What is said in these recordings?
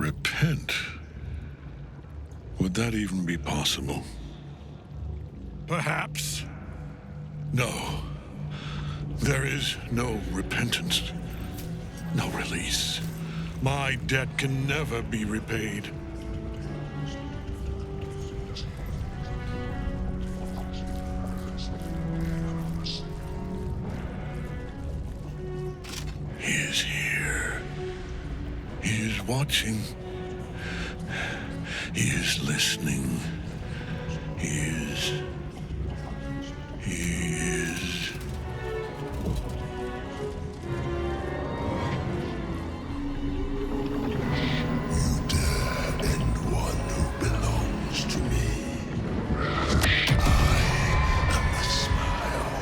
Repent? Would that even be possible? Perhaps. No. There is no repentance. No release. My debt can never be repaid. He is here. He is watching. He is listening. He is... You dare end one who belongs to me. I am the smile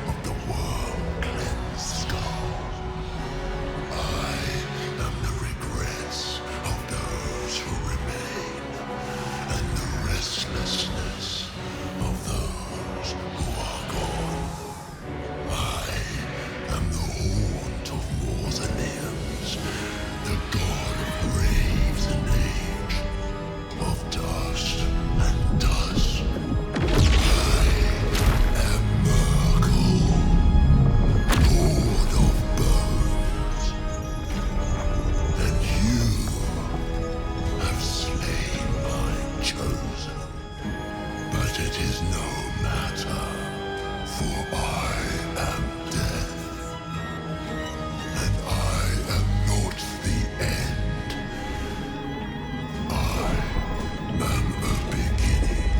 of the worm-cleansed skull. I am the regrets of those who remain, and the restlessness of those who are gone. I am the haunt of mausoleums, the god of graves and age, of dust and dust. I am Merkel, lord of bones, and you have slain my chosen. But it is no matter, for I am death, and I am not the end. I am a beginning.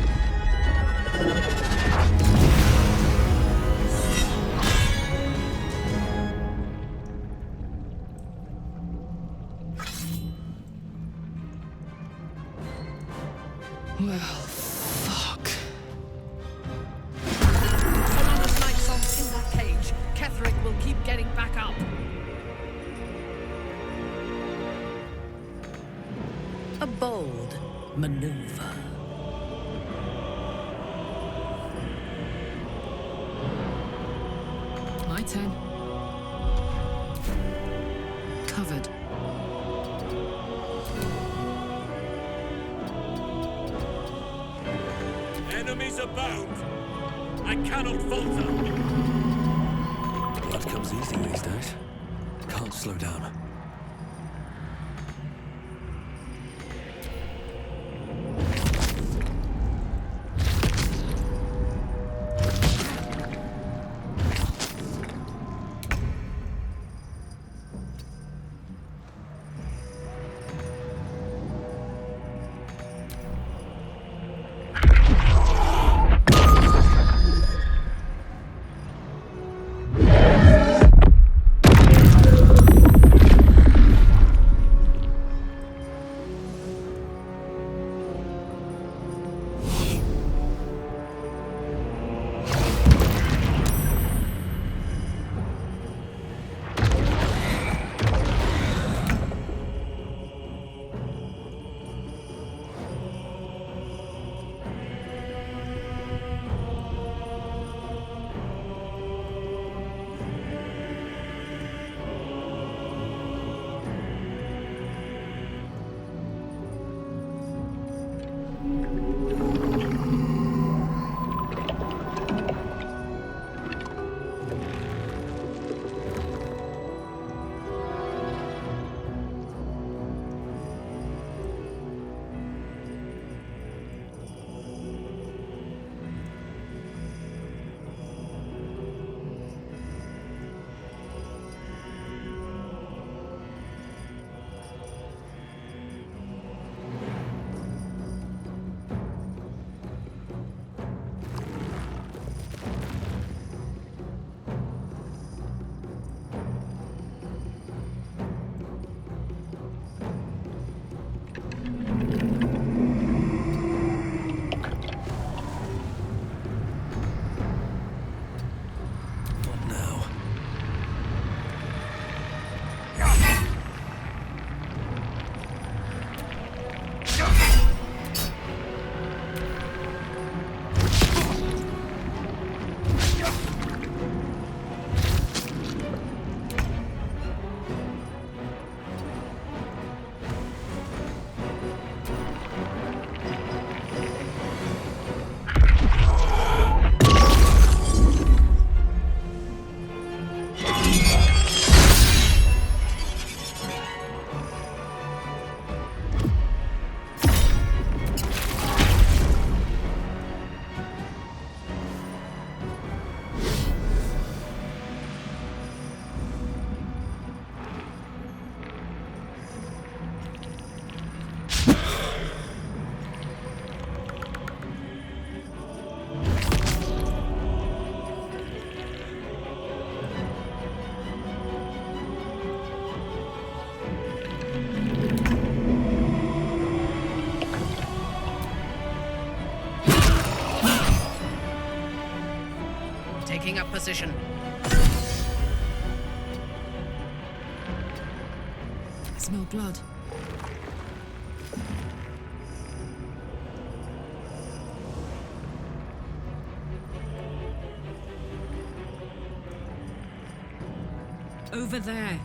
Well, fuck. So long as Nightsong's in that cage, Ketherick will keep getting back up. A bold maneuver. My turn. Covered. Enemies abound. I cannot falter. Blood comes easy these days. Can't slow down. taking up position. I smell blood. Over there.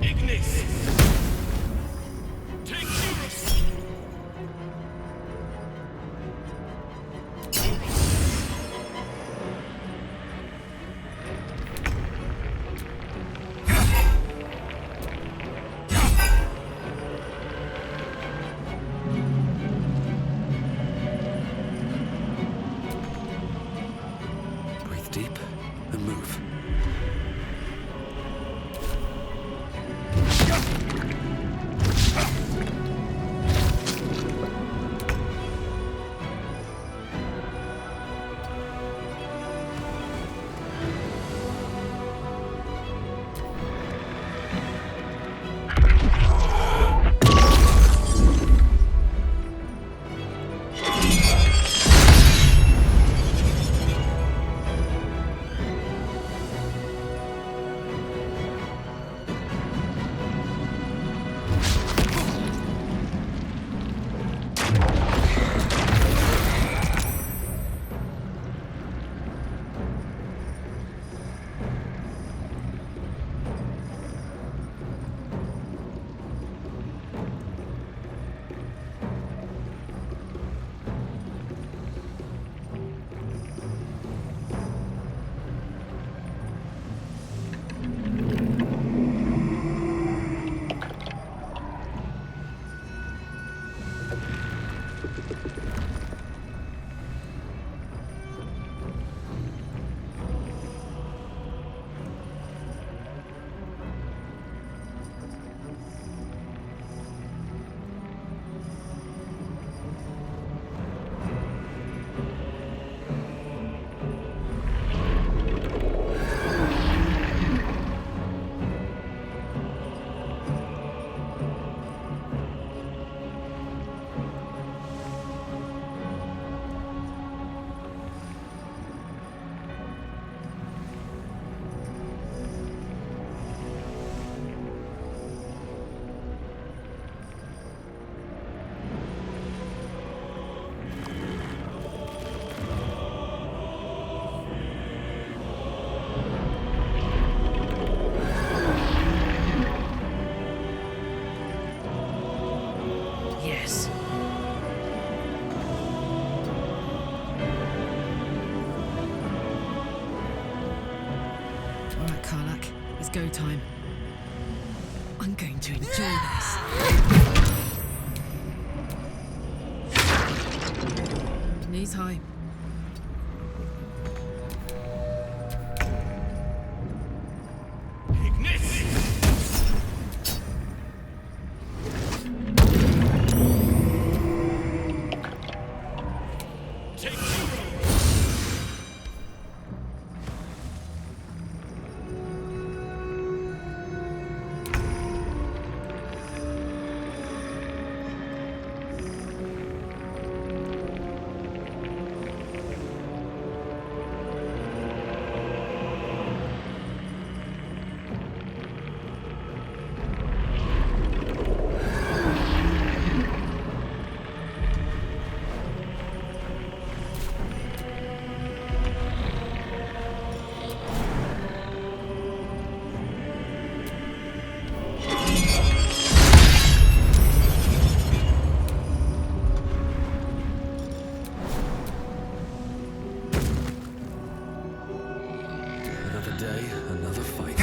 Ignis! Take Eurus! Breathe deep and move. Yes. All right, Karlak. It's go time. I'm going to enjoy this. Knees high. Ignis! Take Eurus! Another day, another fight.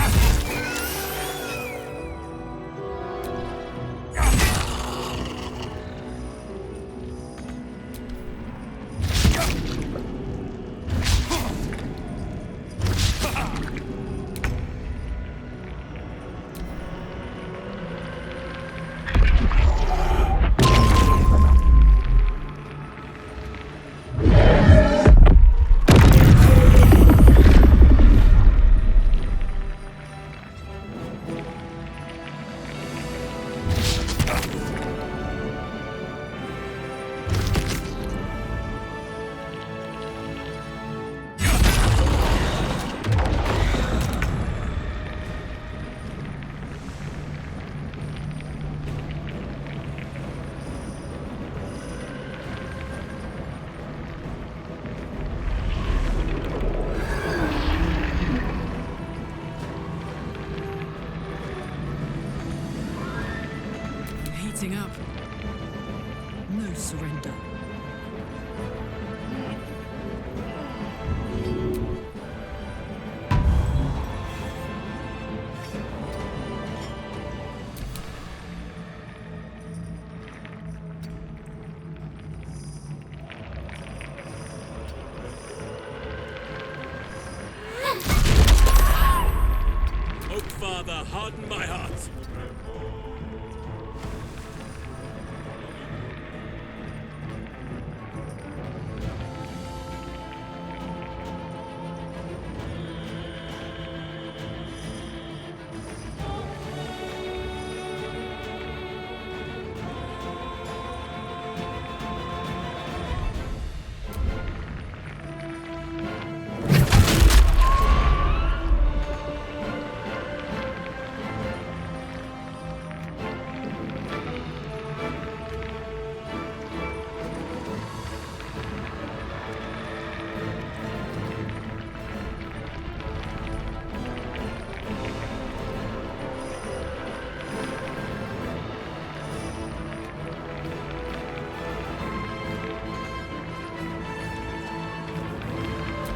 everything up. No surrender. Oak Father, harden my heart.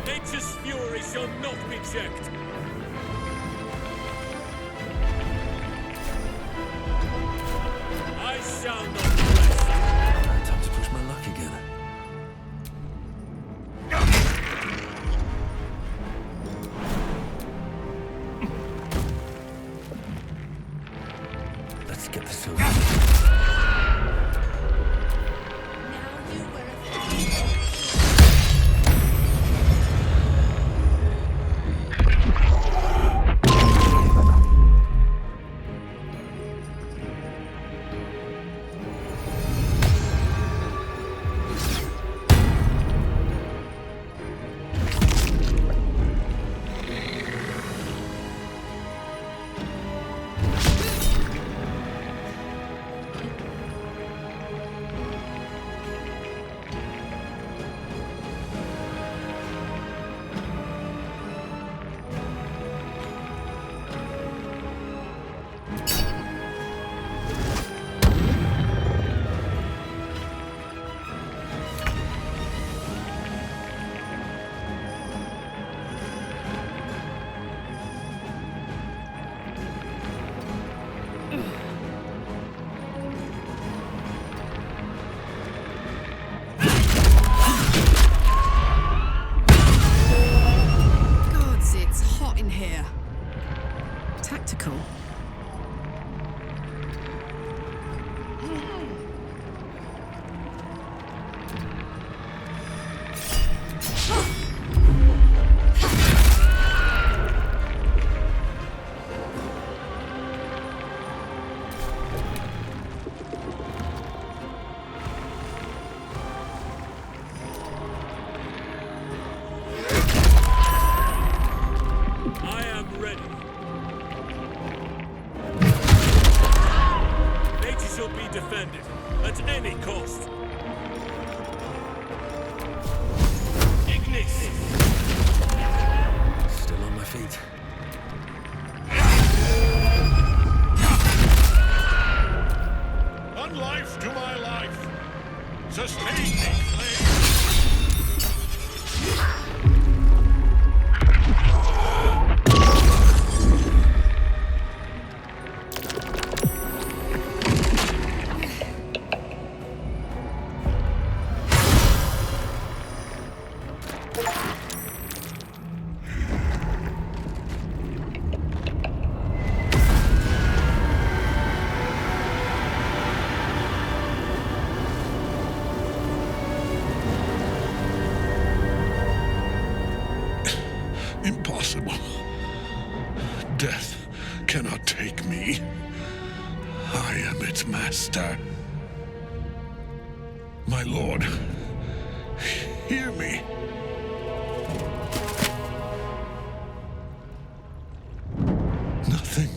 Nature's fury shall not be checked. I shall not rest. Time to push my luck again. Let's get this over. Now you were a Gods, it's hot in here. Tactical. I am ready. Nature shall be defended at any cost. Ignis! Still on my feet. One life to my life. Sustain me, flame. Impossible. Death cannot take me. I am its master. My lord, hear me. Nothing.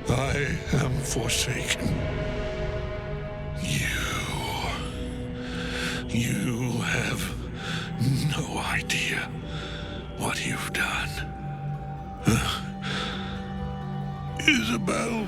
I am forsaken. You have no idea what you've done. Isabel.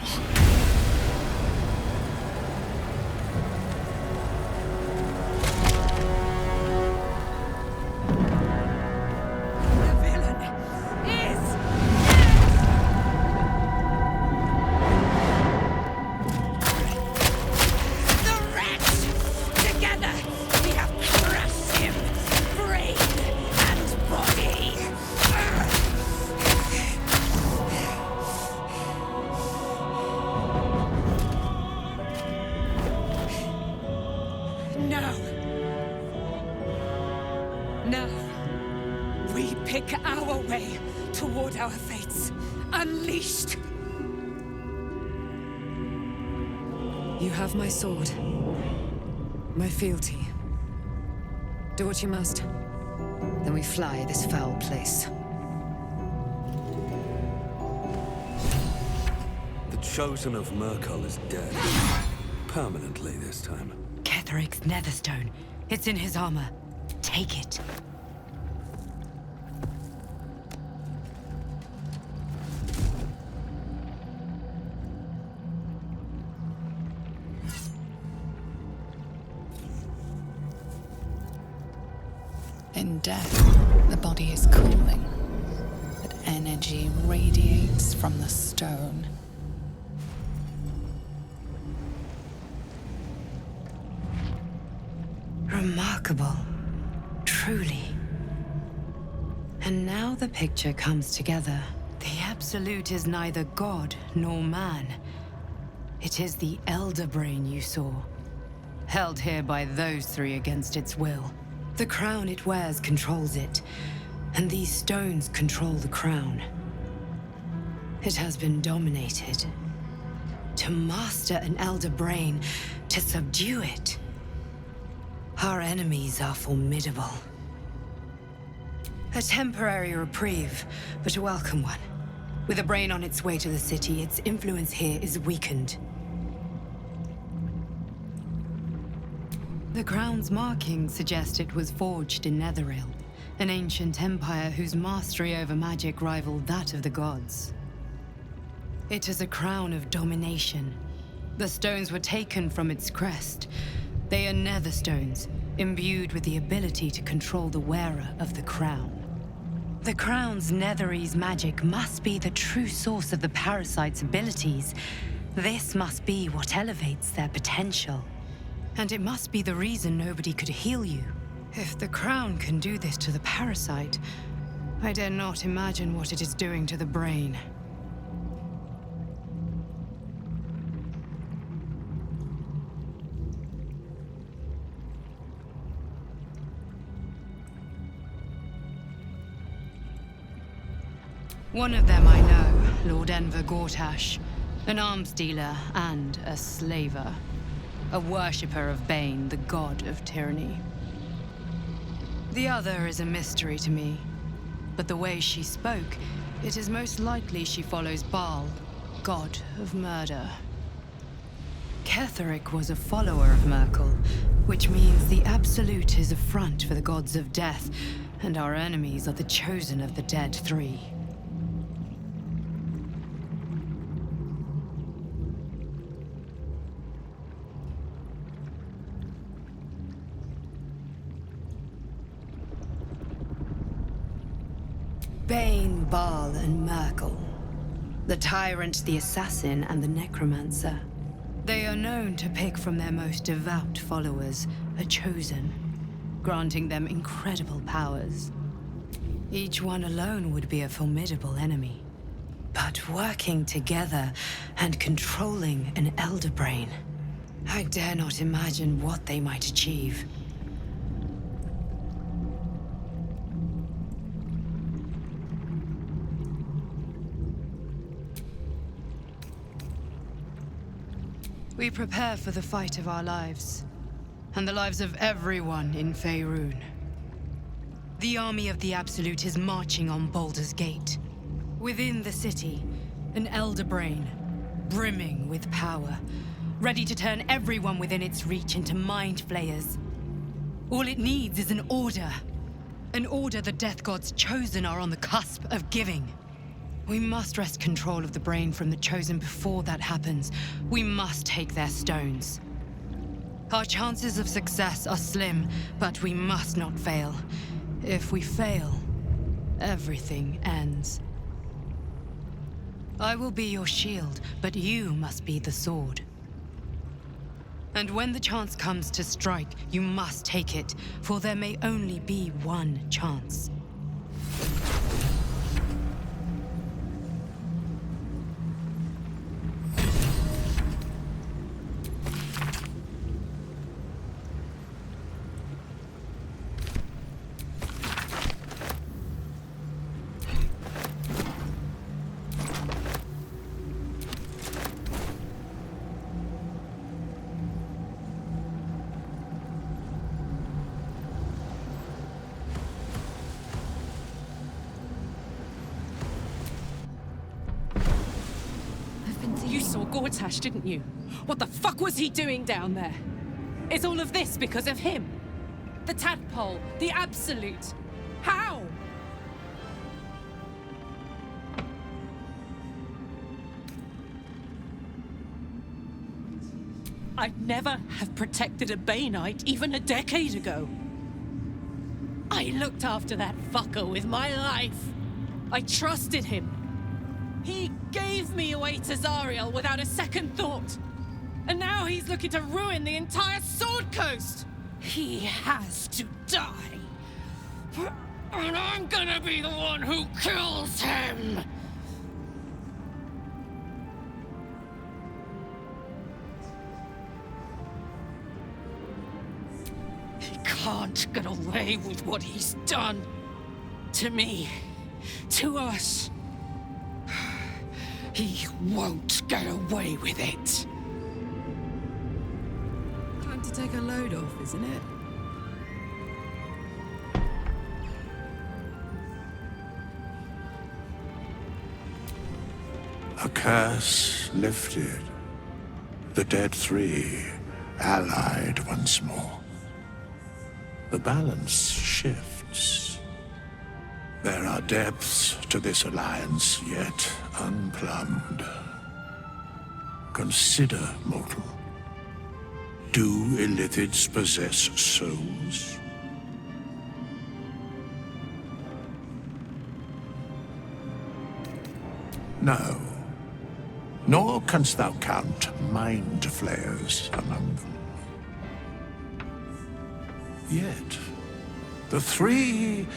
pick our way toward our fates. Unleashed! You have my sword. My fealty. Do what you must. Then we fly this foul place. The Chosen of Merkel is dead. Permanently this time. Ketheric's netherstone. It's in his armor. Take it. In death, the body is cooling, but energy radiates from the stone. Remarkable. Truly. And now the picture comes together. The Absolute is neither god nor man. It is the Elder Brain you saw, held here by those three against its will. The crown it wears controls it, and these stones control the crown. It has been dominated. To master an Elder Brain, to subdue it. Our enemies are formidable. A temporary reprieve, but a welcome one. With a brain on its way to the city, its influence here is weakened. The crown's markings suggest it was forged in Netheril, an ancient empire whose mastery over magic rivaled that of the gods. It is a crown of domination. The stones were taken from its crest. They are nether stones, imbued with the ability to control the wearer of the crown. The crown's Netherese magic must be the true source of the parasite's abilities. This must be what elevates their potential. And it must be the reason nobody could heal you. If the crown can do this to the parasite, I dare not imagine what it is doing to the brain. One of them I know, Lord Enver Gortash, an arms dealer and a slaver. A worshipper of Bane, the god of tyranny. The other is a mystery to me, but the way she spoke, it is most likely she follows Baal, god of murder. Ketheric was a follower of Merkel, which means the Absolute is a front for the gods of death, and our enemies are the chosen of the dead three. Bane, Baal, and Merkel. The tyrant, the assassin, and the necromancer. They are known to pick from their most devout followers a chosen, granting them incredible powers. Each one alone would be a formidable enemy. But working together and controlling an Elder Brain, I dare not imagine what they might achieve. We prepare for the fight of our lives, and the lives of everyone in Faerun. The army of the Absolute is marching on Baldur's Gate. Within the city, an Elder Brain, brimming with power, ready to turn everyone within its reach into mind flayers. All it needs is an order the Death Gods chosen are on the cusp of giving. We must wrest control of the brain from the Chosen before that happens. We must take their stones. Our chances of success are slim, but we must not fail. If we fail, everything ends. I will be your shield, but you must be the sword. And when the chance comes to strike, you must take it, for there may only be one chance. You saw Gortash, didn't you? What the fuck was he doing down there? Is all of this because of him? The tadpole, the absolute. How? I'd never have protected a Bay Knight even a decade ago. I looked after that fucker with my life. I trusted him. He gave me away to Zariel without a second thought. And now he's looking to ruin the entire Sword Coast. He has to die. And I'm gonna be the one who kills him. He can't get away with what he's done. To me. To us. He won't get away with it. Time to take a load off, isn't it? A curse lifted. The dead three allied once more. The balance shifts. There are depths to this alliance yet unplumbed. Consider, mortal. Do illithids possess souls? No. Nor canst thou count mind flayers among them. Yet, the three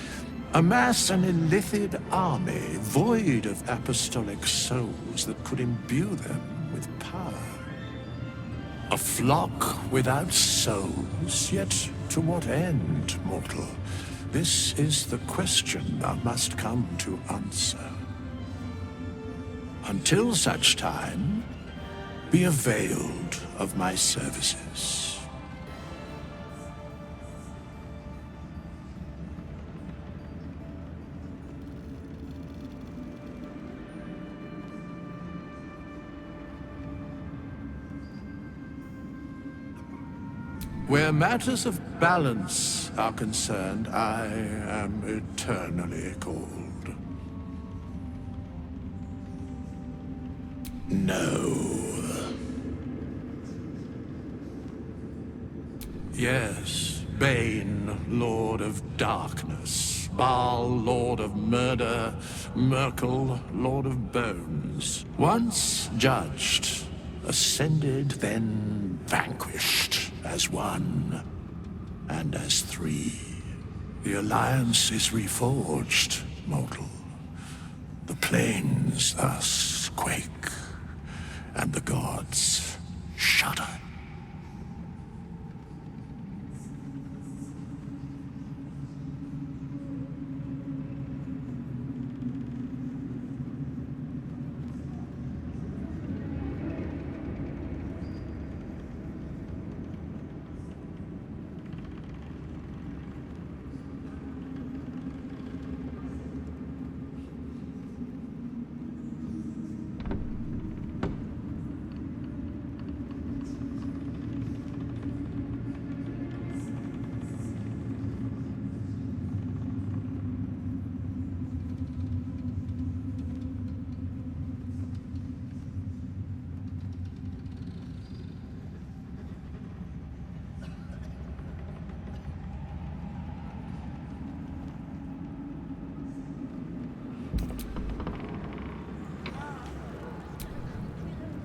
amass an illithid army void of apostolic souls that could imbue them with power. A flock without souls, yet to what end, mortal? This is the question thou must come to answer. Until such time, be availed of my services. Where matters of balance are concerned, I am eternally cold. No. Yes, Bane, Lord of Darkness. Baal, Lord of Murder. Merkel, Lord of Bones. Once judged, ascended, then vanquished as one, and as three. The alliance is reforged, mortal. The plains thus quake, and the gods shudder.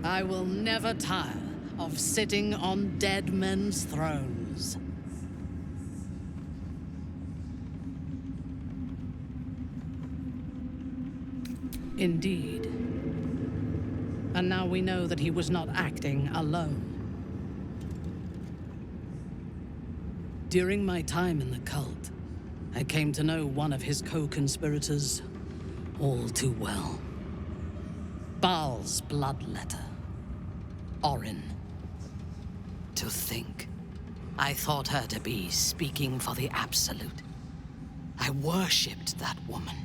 I will never tire of sitting on dead men's thrones. Indeed. And now we know that he was not acting alone. During my time in the cult, I came to know one of his co-conspirators all too well. Baal's bloodletter. Orin. To think, I thought her to be speaking for the Absolute. I worshipped that woman.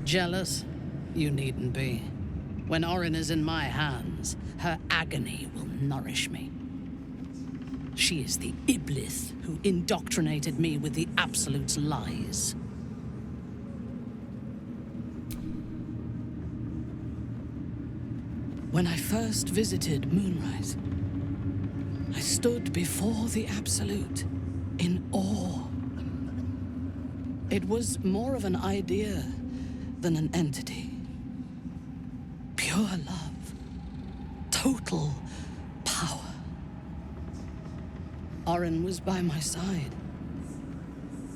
Jealous? You needn't be. When Orin is in my hands, her agony will nourish me. She is the Iblis who indoctrinated me with the Absolute's lies. When I first visited Moonrise, I stood before the Absolute in awe. It was more of an idea than an entity. Pure love. Total power. Orin was by my side.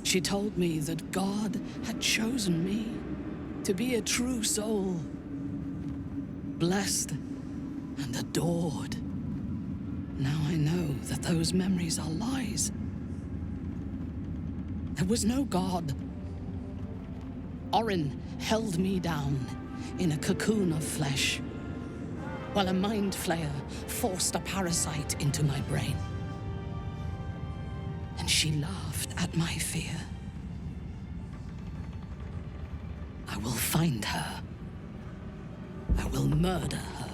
She told me that God had chosen me to be a true soul. Blessed and adored. Now I know that those memories are lies. There was no God. Orin held me down in a cocoon of flesh, while a mind flayer forced a parasite into my brain. And she laughed at my fear. I will find her. I will murder her.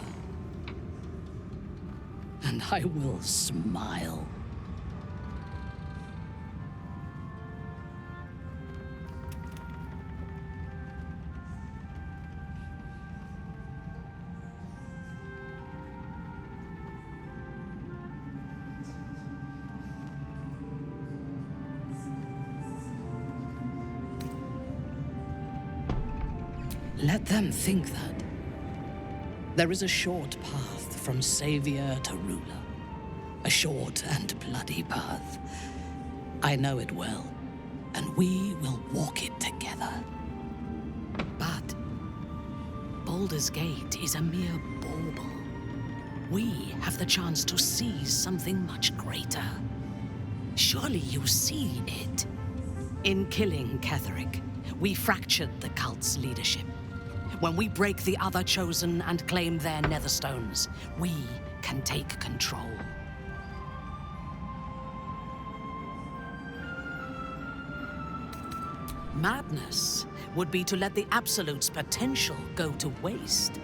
And I will smile. Let them think that. There is a short path from savior to ruler. A short and bloody path. I know it well, and we will walk it together. But Baldur's Gate is a mere bauble. We have the chance to seize something much greater. Surely you see it. In killing Ketheric, we fractured the cult's leadership. When we break the other Chosen and claim their Netherstones, we can take control. Madness would be to let the Absolute's potential go to waste.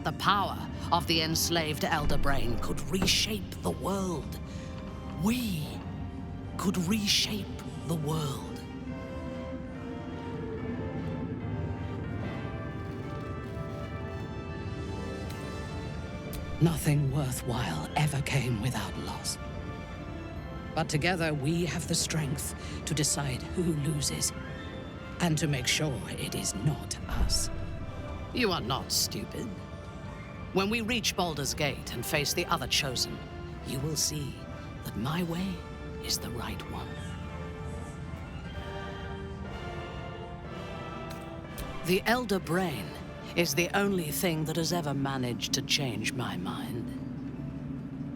The power of the enslaved Elder Brain could reshape the world. We could reshape the world. Nothing worthwhile ever came without loss. But together we have the strength to decide who loses, and to make sure it is not us. You are not stupid. When we reach Baldur's Gate and face the other Chosen, you will see that my way is the right one. The Elder Brain is the only thing that has ever managed to change my mind.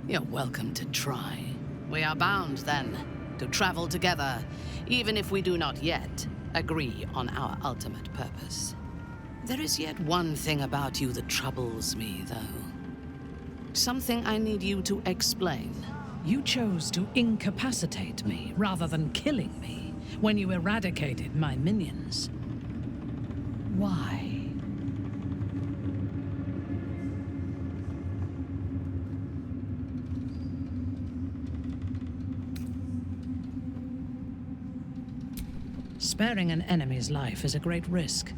You're welcome to try. We are bound, then, to travel together, even if we do not yet agree on our ultimate purpose. There is yet one thing about you that troubles me, though. Something I need you to explain. You chose to incapacitate me rather than killing me when you eradicated my minions. Why? Sparing an enemy's life is a great risk.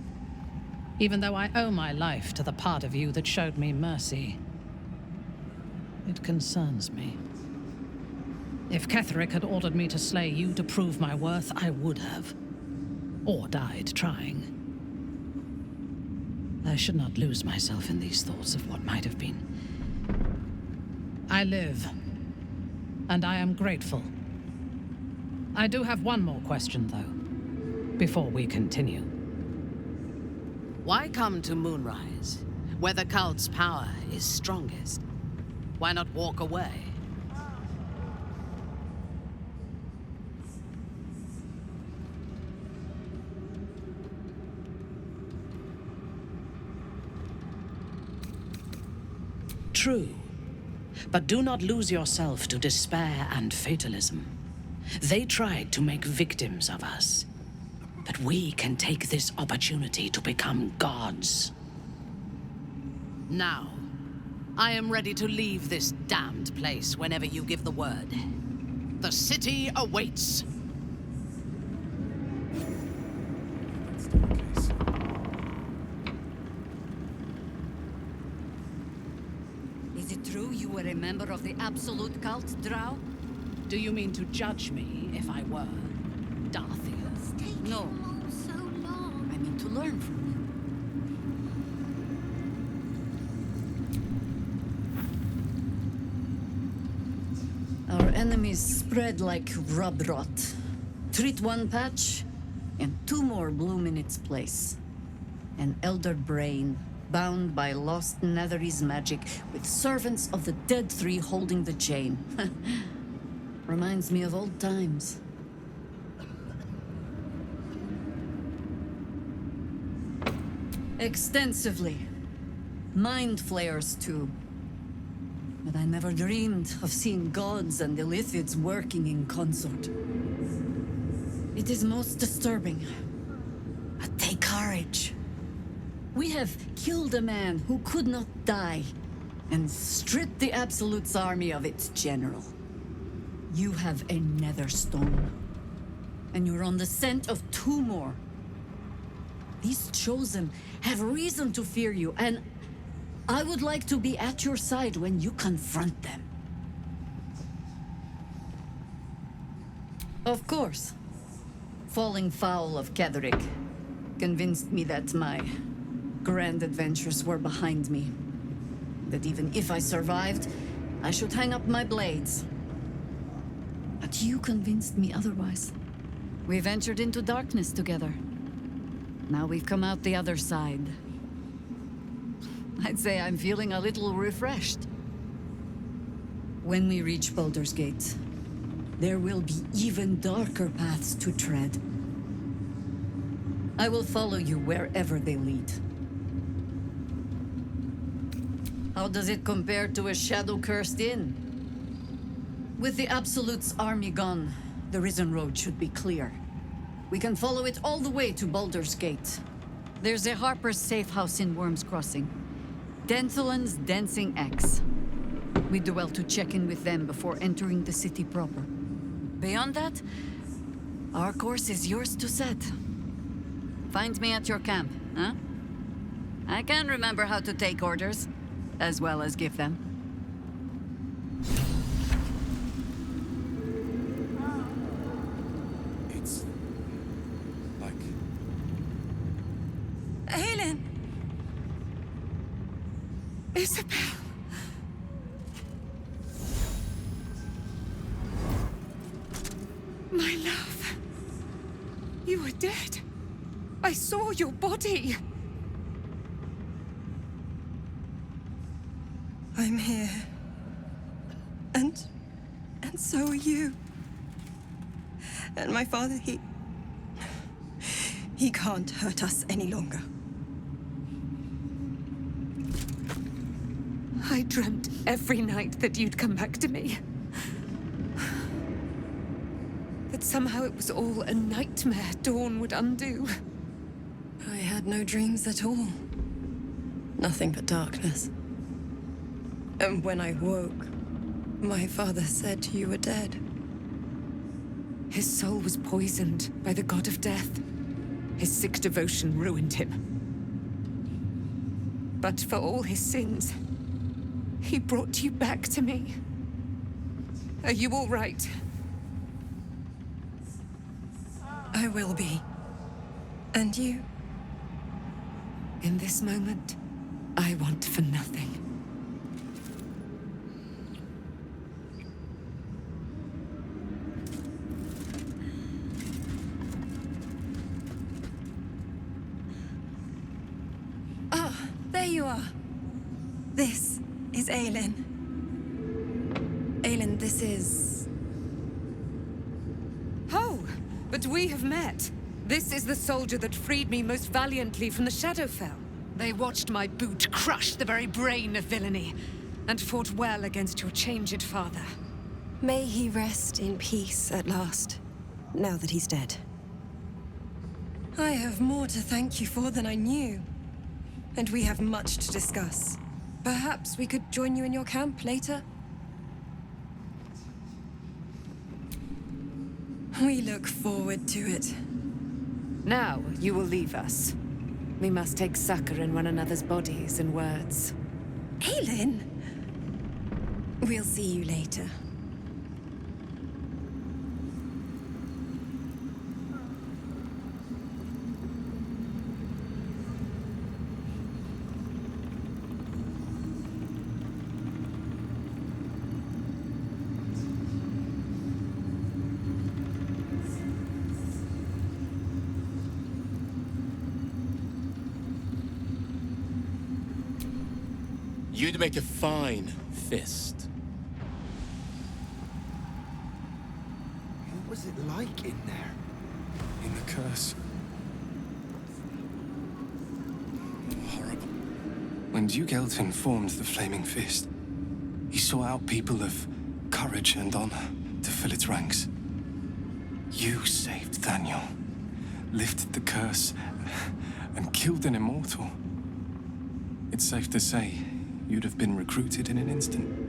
Even though I owe my life to the part of you that showed me mercy, it concerns me. If Ketheric had ordered me to slay you to prove my worth, I would have. Or died trying. I should not lose myself in these thoughts of what might have been. I live, and I am grateful. I do have one more question, though, before we continue. Why come to Moonrise, where the cult's power is strongest? Why not walk away? True, but do not lose yourself to despair and fatalism. They tried to make victims of us. that we can take this opportunity to become gods. Now, I am ready to leave this damned place whenever you give the word. The city awaits. Is it true you were a member of the Absolute cult, Drow? Do you mean to judge me if I were, Darthiel? No. So long. I mean to learn from you. Our enemies spread like rub rot. Treat one patch, and two more bloom in its place. An elder brain, bound by lost Netherese magic, with servants of the dead three holding the chain. Reminds me of old times. Extensively. Mind flayers, too. But I never dreamed of seeing gods and Illithids working in consort. It is most disturbing. But take courage. We have killed a man who could not die, and stripped the Absolute's army of its general. You have a Netherstone, and you're on the scent of two more. These Chosen have reason to fear you, and I would like to be at your side when you confront them. Of course, falling foul of Ketheric convinced me that my grand adventures were behind me. That even if I survived, I should hang up my blades. But you convinced me otherwise. We ventured into darkness together. Now we've come out the other side. I'd say I'm feeling a little refreshed. When we reach Baldur's Gate, there will be even darker paths to tread. I will follow you wherever they lead. How does it compare to a shadow-cursed inn? With the Absolute's army gone, the Risen Road should be clear. We can follow it all the way to Baldur's Gate. There's a Harper's safe house in Worm's Crossing. Denthalen's Dancing Axe. We do well to check in with them before entering the city proper. Beyond that, our course is yours to set. Find me at your camp, huh? I can remember how to take orders, as well as give them. It's like Helen! Isabel! My love. You were dead. I saw your body. I'm here. And so are you. And my father, he can't hurt us any longer. I dreamt every night that you'd come back to me. That somehow it was all a nightmare Dawn would undo. I had no dreams at all. Nothing but darkness. And when I woke, my father said you were dead. His soul was poisoned by the god of death. His sick devotion ruined him. But for all his sins, he brought you back to me. Are you all right? I will be. And you? In this moment, I want for nothing. There you are. This is Aelin. Aelin, this is... Oh, but we have met. This is the soldier that freed me most valiantly from the Shadowfell. They watched my boot crush the very brain of villainy, and fought well against your changed father. May he rest in peace at last, now that he's dead. I have more to thank you for than I knew. And we have much to discuss. Perhaps we could join you in your camp later? We look forward to it. Now you will leave us. We must take succor in one another's bodies and words. Aelin! We'll see you later. You'd make a fine fist. What was it like in there? In the curse. Horrible. When Duke Elton formed the Flaming Fist, he sought out people of courage and honor to fill its ranks. You saved Daniel, lifted the curse, and killed an immortal. It's safe to say you'd have been recruited in an instant.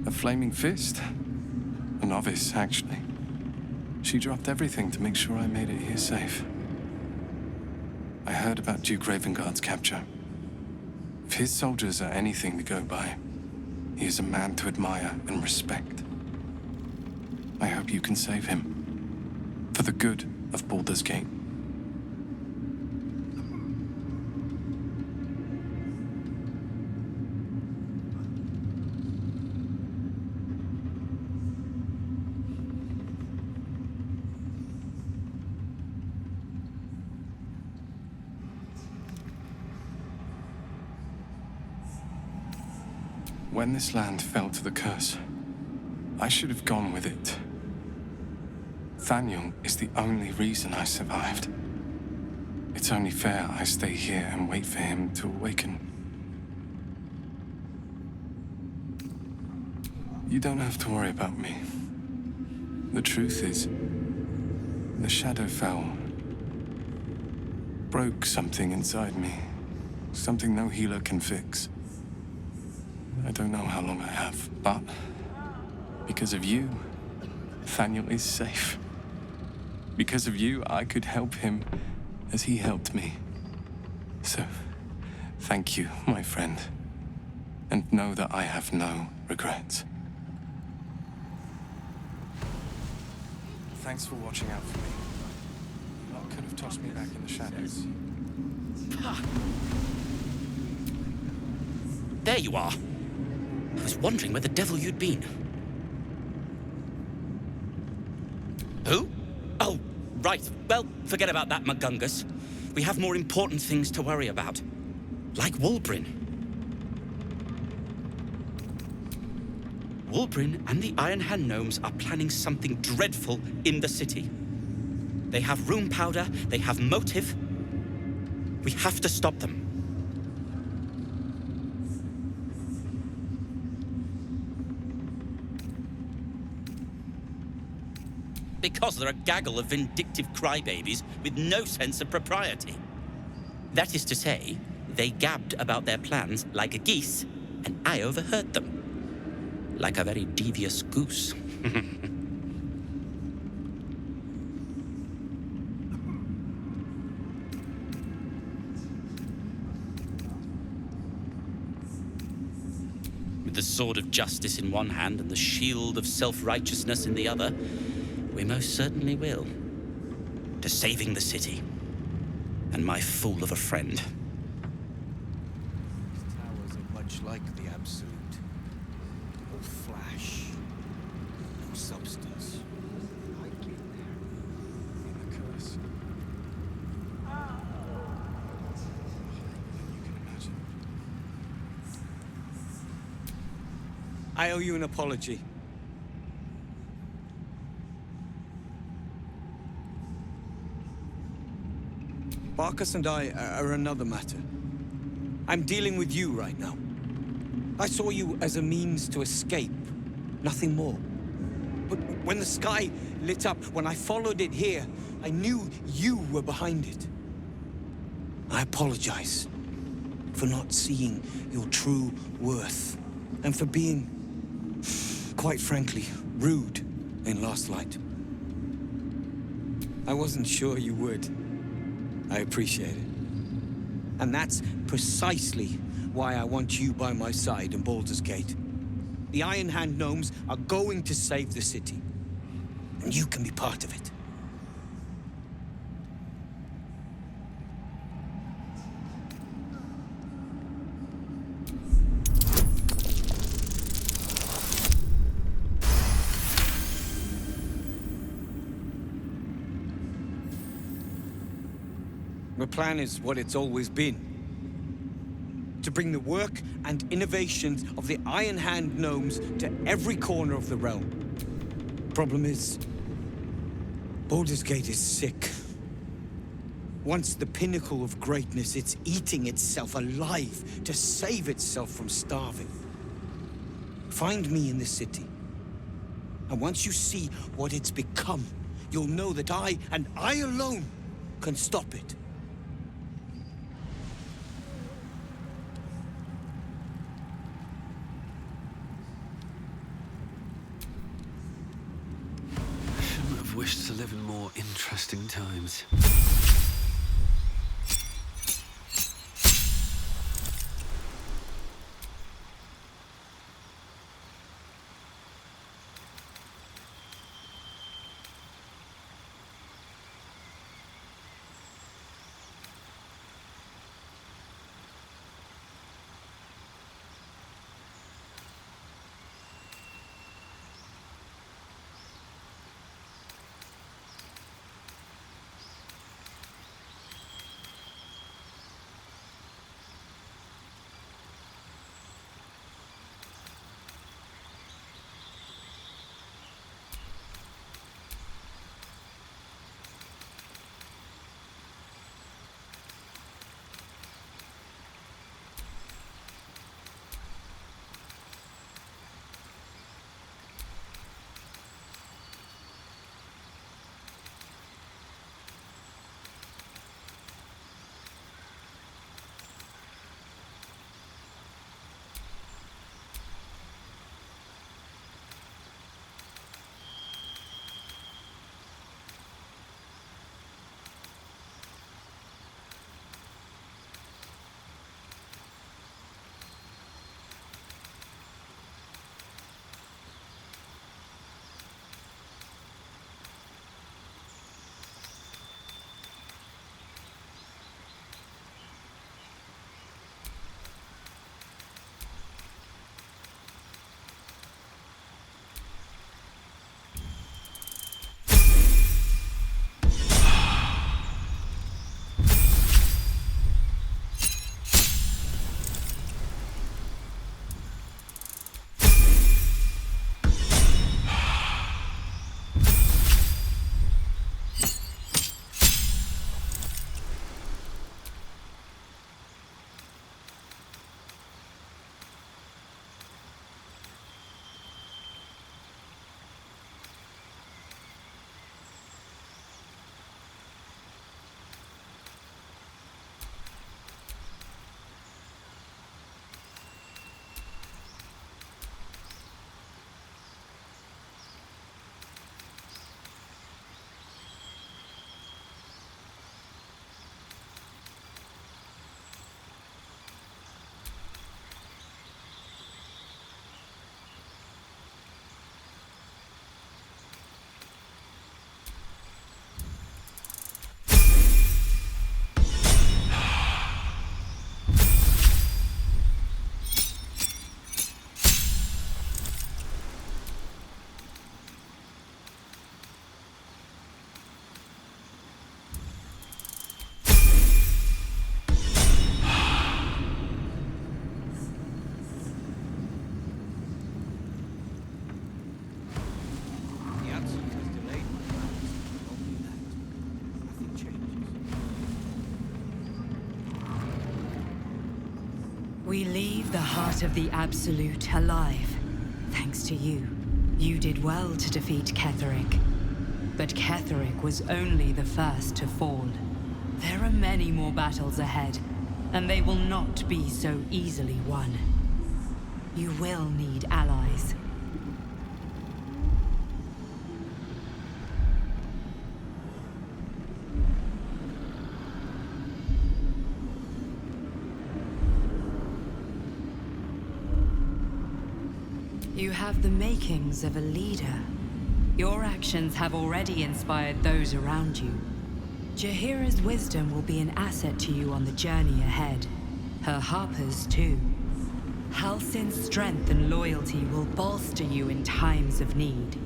A Flaming Fist? A novice, actually. She dropped everything to make sure I made it here safe. I heard about Duke Ravengard's capture. If his soldiers are anything to go by, he is a man to admire and respect. I hope you can save him. For the good of Baldur's Gate. When this land fell to the curse, I should have gone with it. Daniel is the only reason I survived. It's only fair I stay here and wait for him to awaken. You don't have to worry about me. The truth is, the shadow fell. Broke something inside me. Something no healer can fix. I don't know how long I have, but because of you, Daniel is safe. Because of you, I could help him as he helped me. So, thank you, my friend. And know that I have no regrets. Thanks for watching out for me. That could have tossed me back in the shadows. There you are. I was wondering where the devil you'd been. Who? Oh, right. Well, forget about that, McGungus. We have more important things to worry about. Like Wulbrin. Wulbrin and the Iron Hand Gnomes are planning something dreadful in the city. They have room powder, they have motive. We have to stop them. Because they're a gaggle of vindictive crybabies with no sense of propriety. That is to say, they gabbed about their plans like a geese, and I overheard them. Like a very devious goose. With the sword of justice in one hand and the shield of self-righteousness in the other, we most certainly will. To saving the city. And my fool of a friend. These towers are much like the Absolute. I owe you an apology. Barkas and I are another matter. I'm dealing with you right now. I saw you as a means to escape, nothing more. But when the sky lit up, when I followed it here, I knew you were behind it. I apologize for not seeing your true worth, and for being, quite frankly, rude in Last Light. I wasn't sure you would. I appreciate it. And that's precisely why I want you by my side in Baldur's Gate. The Iron Hand gnomes are going to save the city, and you can be part of it. The plan is what it's always been. To bring the work and innovations of the Iron Hand gnomes to every corner of the realm. Problem is, Baldur's Gate is sick. Once the pinnacle of greatness, it's eating itself alive to save itself from starving. Find me in the city. And once you see what it's become, you'll know that I, and I alone, can stop it. I've wished to live in more interesting times. We leave the heart of the Absolute alive. Thanks to you. You did well to defeat Ketheric. But Ketheric was only the first to fall. There are many more battles ahead, and they will not be so easily won. You will need allies. You have the makings of a leader. Your actions have already inspired those around you. Jaheira's wisdom will be an asset to you on the journey ahead. Her Harper's too. Halsin's strength and loyalty will bolster you in times of need.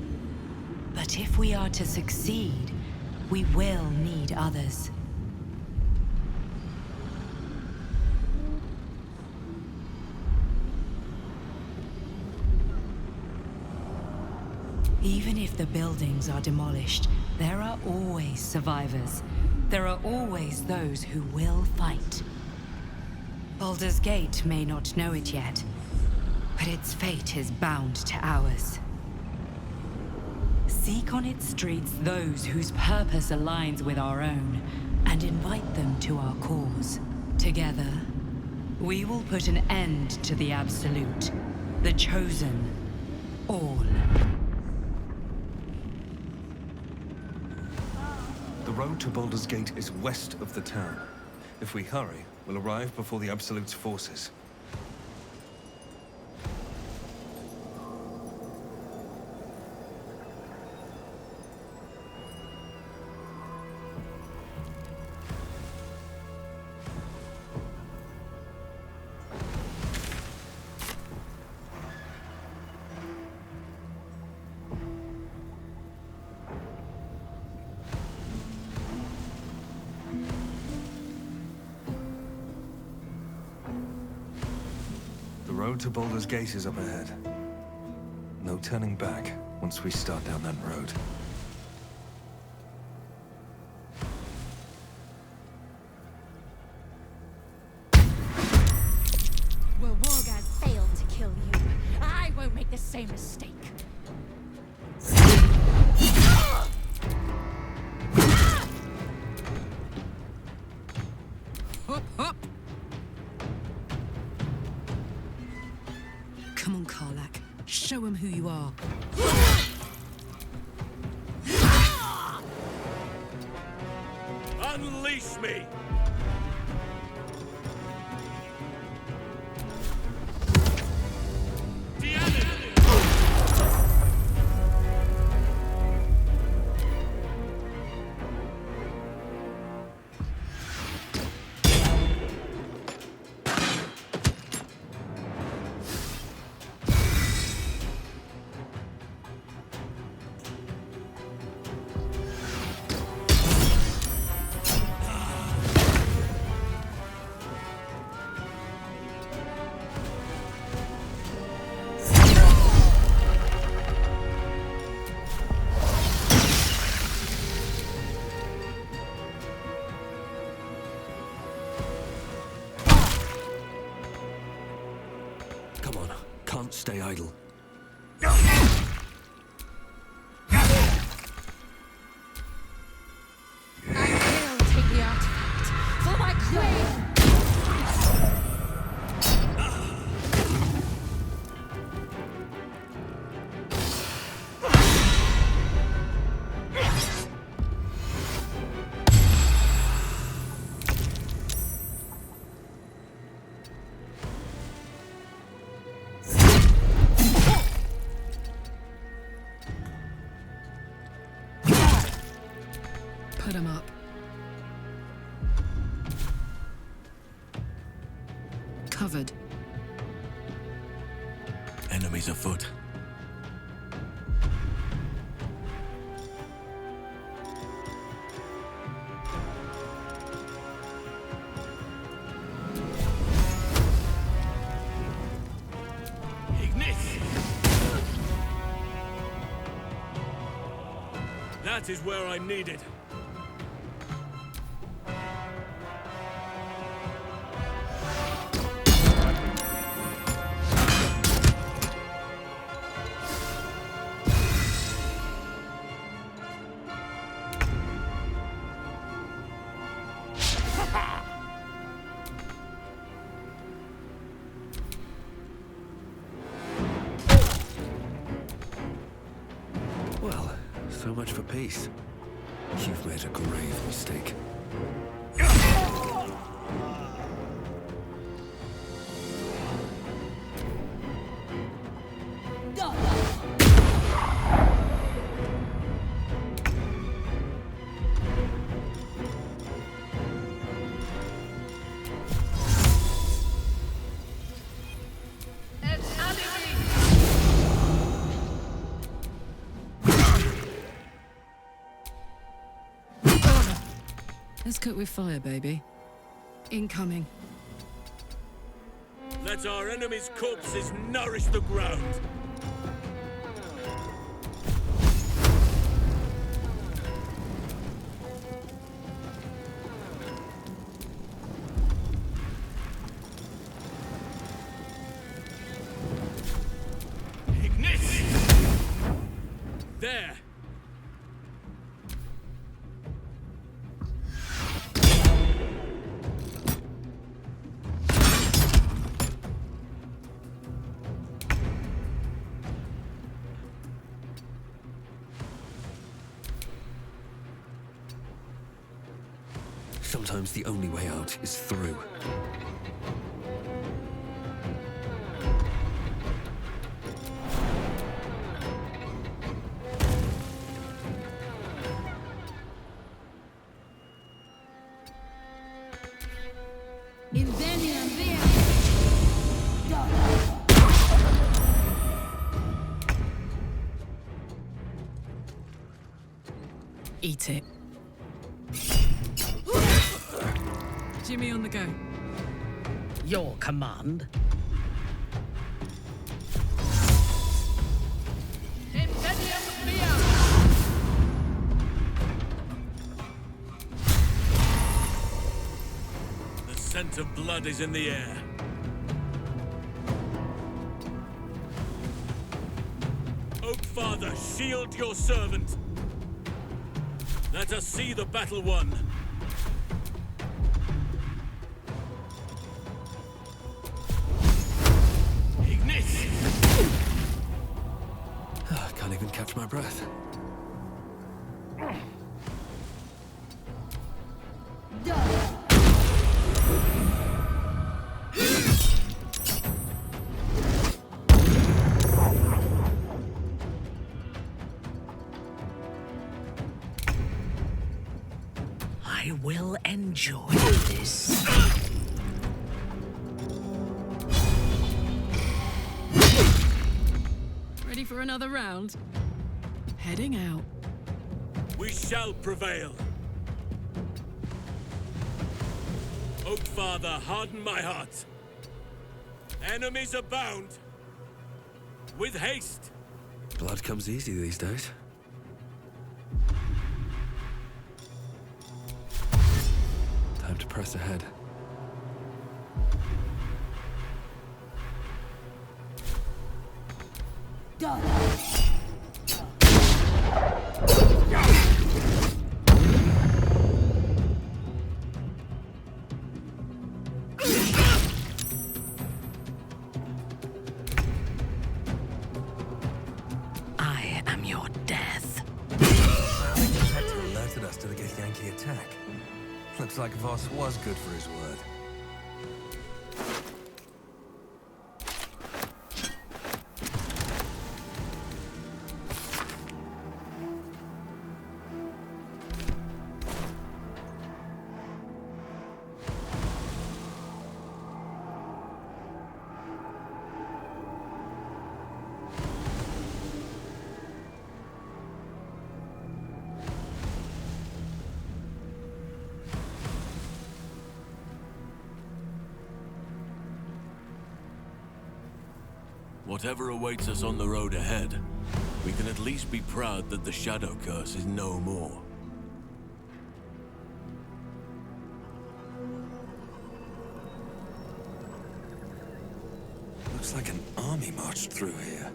But if we are to succeed, we will need others. Even if the buildings are demolished, there are always survivors. There are always those who will fight. Baldur's Gate may not know it yet, but its fate is bound to ours. Seek on its streets those whose purpose aligns with our own, and invite them to our cause. Together, we will put an end to the Absolute, the Chosen, all. The road to Baldur's Gate is west of the town. If we hurry, we'll arrive before the Absolute's forces. The road to Baldur's Gate is up ahead. No turning back once we start down that road. Well, Wargaz failed to kill you. I won't make the same mistake. Hop, hop! Come on, Karlach. Show him who you are. Unleash me! Come on, can't stay idle. I will take the artifact for my queen! Put him up. Covered. Enemies afoot. That is where I'm needed. much for peace. You've made a grave mistake. Let's cook with fire, baby. Incoming. Let our enemies' corpses nourish the ground. Ignis! There! Sometimes the only way out is through. Eat it. Jimmy on the go. Your command. The scent of blood is in the air. Oak Father, shield your servant. Let us see the battle won. Ignis! I can't even catch my breath. I will enjoy this. Ready for another round? Heading out. We shall prevail. Oak Father, harden my heart. Enemies abound. With haste. Blood comes easy these days. Time to press ahead. I am your death. Hector alerted us to the Githyanki attack. Looks like Voss was good for his word. Whatever awaits us on the road ahead, we can at least be proud that the Shadow Curse is no more. Looks like an army marched through here.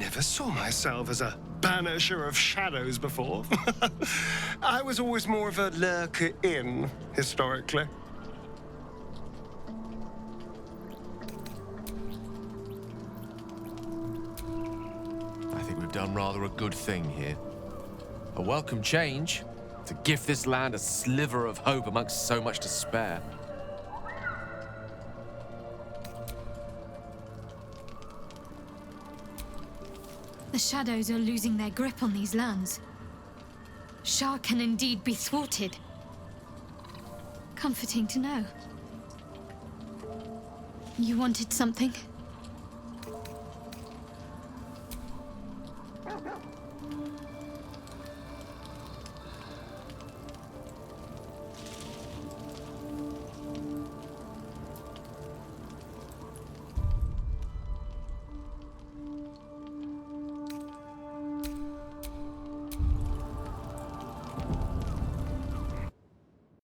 never saw myself as a banisher of shadows before. I was always more of a lurker in, historically. I think we've done rather a good thing here. A welcome change to gift this land a sliver of hope amongst so much despair. The shadows are losing their grip on these lands. Shah can indeed be thwarted. Comforting to know. You wanted something?